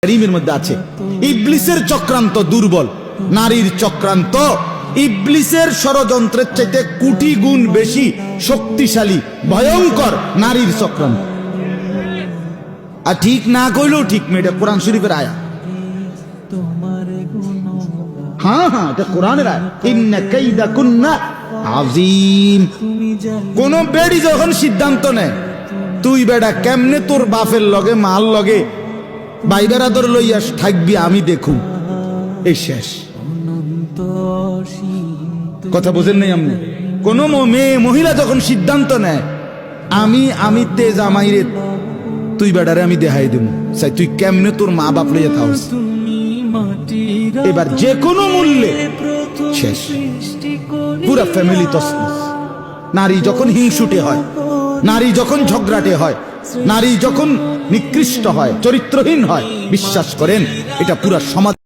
কারীমের মধ্যে আছে ইবলিসের চক্রান্ত দুর্বল, নারীর চক্রান্ত ইবলিসের ষড়যন্ত্রের চাইতে কোটি গুণ বেশি শক্তিশালী, ভয়ঙ্কর নারীর চক্রান্ত। আর ঠিক না কইলেও ঠিক মেয়েটা কোরআন শরীফের আয়াত। হ্যাঁ হ্যাঁ, এটা কোরআনের আয়াত। ইন্না কাইদাকুন্না আযীম। কোন বেড়ি যখন সিদ্ধান্ত নেয় তুই বেটা কেমনে তোর বাপের লগে মাল লগে ভাই বেড়াদর লইয়া থাকবি আমি দেখুন, এই শেষ কথা বোঝেন নাই আপনি? কোন মেয়ে মহিলা যখন সিদ্ধান্ত নেয় আমি তেজ আমাইরে তুই বেড়ারে আমি দেখাই দেব, চাই তুই কেমনে তোর মা বাপ লইয়া থাকস, এবার যে কোনো মূল্যে শেষ, পুরা ফ্যামিলি তছনছ। নারী যখন হিংসুটে হয়, নারী যখন ঝগড়াটে হয়, নারী যখন নিকৃষ্ট হয়, চরিত্রহীন হয়, বিশ্বাস করেন এটা পুরা সমাজ